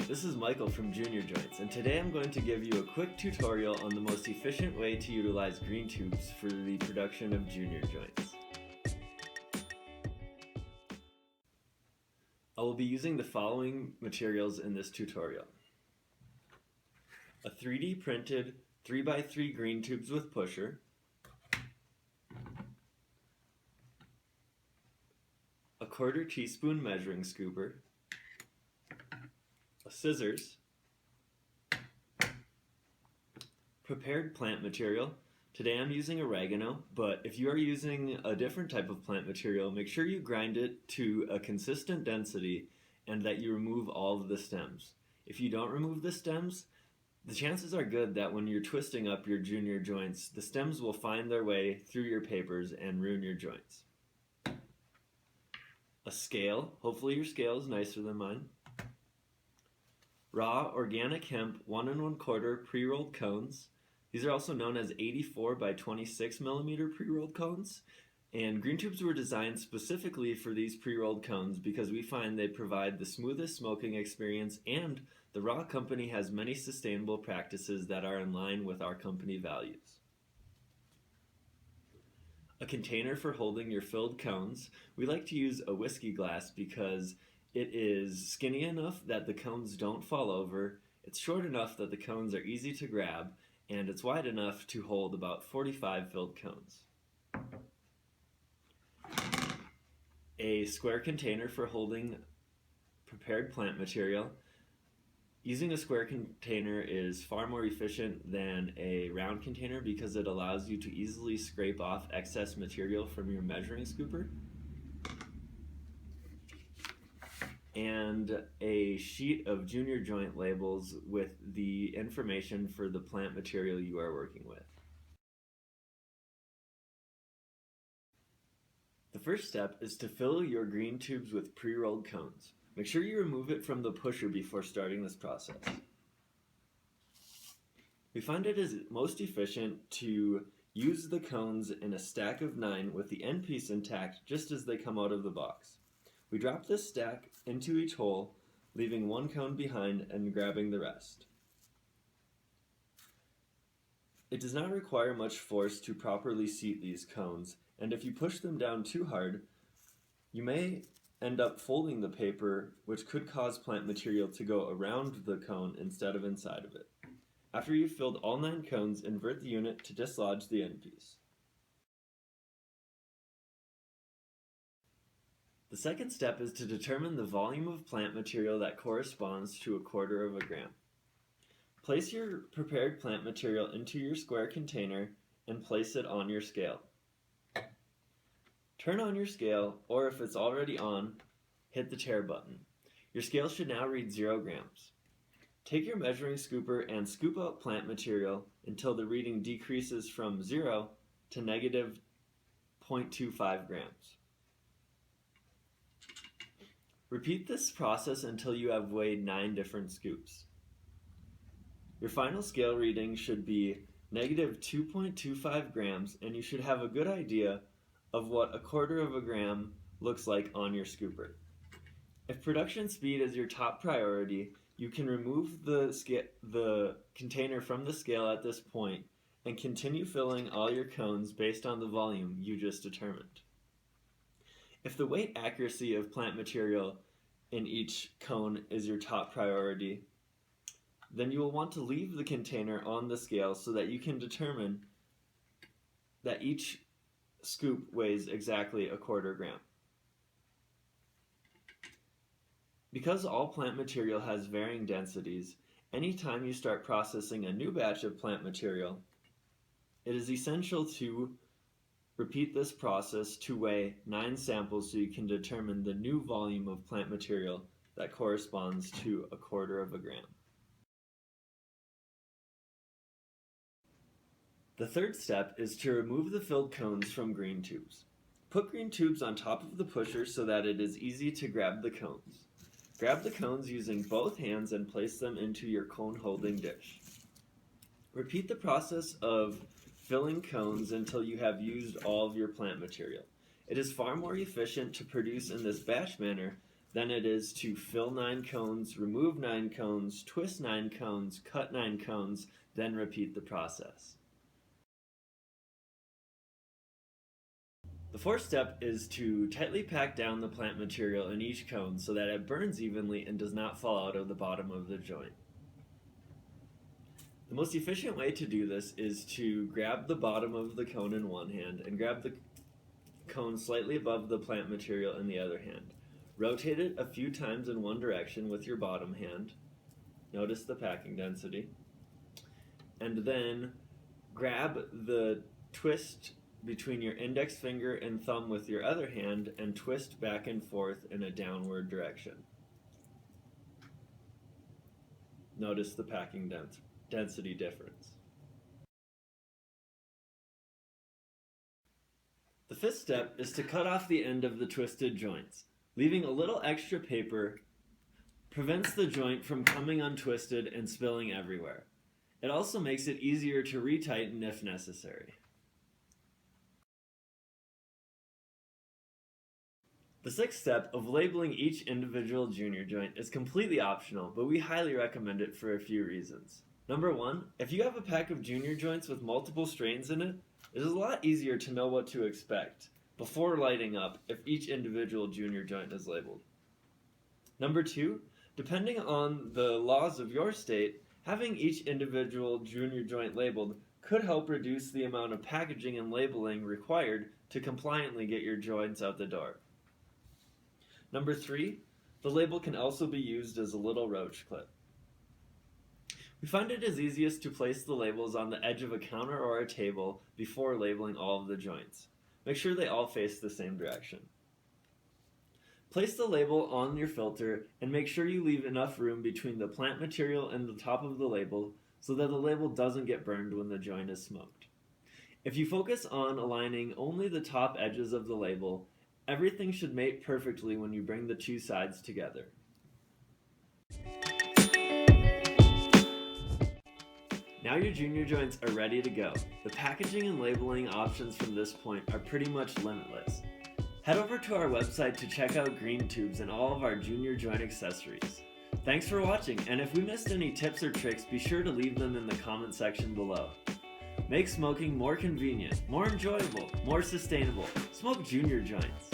this is Michael from Junior Joints, and today I'm going to give you a quick tutorial on the most efficient way to utilize GreenTubes for the production of junior joints. I will be using the following materials in this tutorial: a 3D printed 3x3 GreenTubes with pusher, a 1/4 teaspoon measuring scooper, scissors, prepared plant material. Today I'm using oregano, but if you are using a different type of plant material, make sure you grind it to a consistent density and that you remove all of the stems. If you don't remove the stems, the chances are good that when you're twisting up your junior joints, the stems will find their way through your papers and ruin your joints. A scale, hopefully your scale is nicer than mine. Raw organic hemp 1 1/4 pre-rolled cones. These are also known as 84 by 26 millimeter pre-rolled cones. And GreenTubes were designed specifically for these pre-rolled cones because we find they provide the smoothest smoking experience, and the Raw company has many sustainable practices that are in line with our company values. A container for holding your filled cones. We like to use a whiskey glass because it is skinny enough that the cones don't fall over, it's short enough that the cones are easy to grab, and it's wide enough to hold about 45 filled cones. A square container for holding prepared plant material. Using a square container is far more efficient than a round container because it allows you to easily scrape off excess material from your measuring scooper. And a sheet of junior joint labels with the information for the plant material you are working with. The first step is to fill your GreenTubes with pre-rolled cones. Make sure you remove it from the pusher before starting this process. We find it is most efficient to use the cones in a stack of 9 with the end piece intact just as they come out of the box. We drop this stack into each hole, leaving 1 cone behind and grabbing the rest. It does not require much force to properly seat these cones, and if you push them down too hard, you may end up folding the paper, which could cause plant material to go around the cone instead of inside of it. After you've filled all 9 cones, invert the unit to dislodge the end piece. The second step is to determine the volume of plant material that corresponds to 1/4 gram. Place your prepared plant material into your square container and place it on your scale. Turn on your scale, or if it's already on, hit the tare button. Your scale should now read 0 grams. Take your measuring scooper and scoop out plant material until the reading decreases from 0 to negative 0.25 grams. Repeat this process until you have weighed 9 different scoops. Your final scale reading should be negative 2.25 grams, and you should have a good idea of what 1/4 gram looks like on your scooper. If production speed is your top priority, you can remove the container from the scale at this point and continue filling all your cones based on the volume you just determined. If the weight accuracy of plant material in each cone is your top priority, then you will want to leave the container on the scale so that you can determine that each scoop weighs exactly 1/4 gram. Because all plant material has varying densities, anytime you start processing a new batch of plant material, it is essential to repeat this process to weigh 9 samples so you can determine the new volume of plant material that corresponds to 1/4 gram. The third step is to remove the filled cones from GreenTubes. Put GreenTubes on top of the pusher so that it is easy to grab the cones. Grab the cones using both hands and place them into your cone holding dish. Repeat the process of filling cones until you have used all of your plant material. It is far more efficient to produce in this batch manner than it is to fill 9 cones, remove 9 cones, twist 9 cones, cut 9 cones, then repeat the process. The fourth step is to tightly pack down the plant material in each cone so that it burns evenly and does not fall out of the bottom of the joint. The most efficient way to do this is to grab the bottom of the cone in one hand and grab the cone slightly above the plant material in the other hand. Rotate it a few times in one direction with your bottom hand. Notice the packing density. And then grab the twist between your index finger and thumb with your other hand and twist back and forth in a downward direction. Notice the packing density difference. The fifth step is to cut off the end of the twisted joints. Leaving a little extra paper prevents the joint from coming untwisted and spilling everywhere. It also makes it easier to retighten if necessary. The sixth step of labeling each individual junior joint is completely optional, but we highly recommend it for a few reasons. Number one, if you have a pack of junior joints with multiple strains in it, it is a lot easier to know what to expect before lighting up if each individual junior joint is labeled. Number two, depending on the laws of your state, having each individual junior joint labeled could help reduce the amount of packaging and labeling required to compliantly get your joints out the door. Number three, the label can also be used as a little roach clip. We find it is easiest to place the labels on the edge of a counter or a table before labeling all of the joints. Make sure they all face the same direction. Place the label on your filter and make sure you leave enough room between the plant material and the top of the label so that the label doesn't get burned when the joint is smoked. If you focus on aligning only the top edges of the label, everything should mate perfectly when you bring the two sides together. Now your junior joints are ready to go. The packaging and labeling options from this point are pretty much limitless. Head over to our website to check out GreenTubes and all of our junior joint accessories. Thanks for watching, and if we missed any tips or tricks, be sure to leave them in the comment section below. Make smoking more convenient, more enjoyable, more sustainable. Smoke junior joints.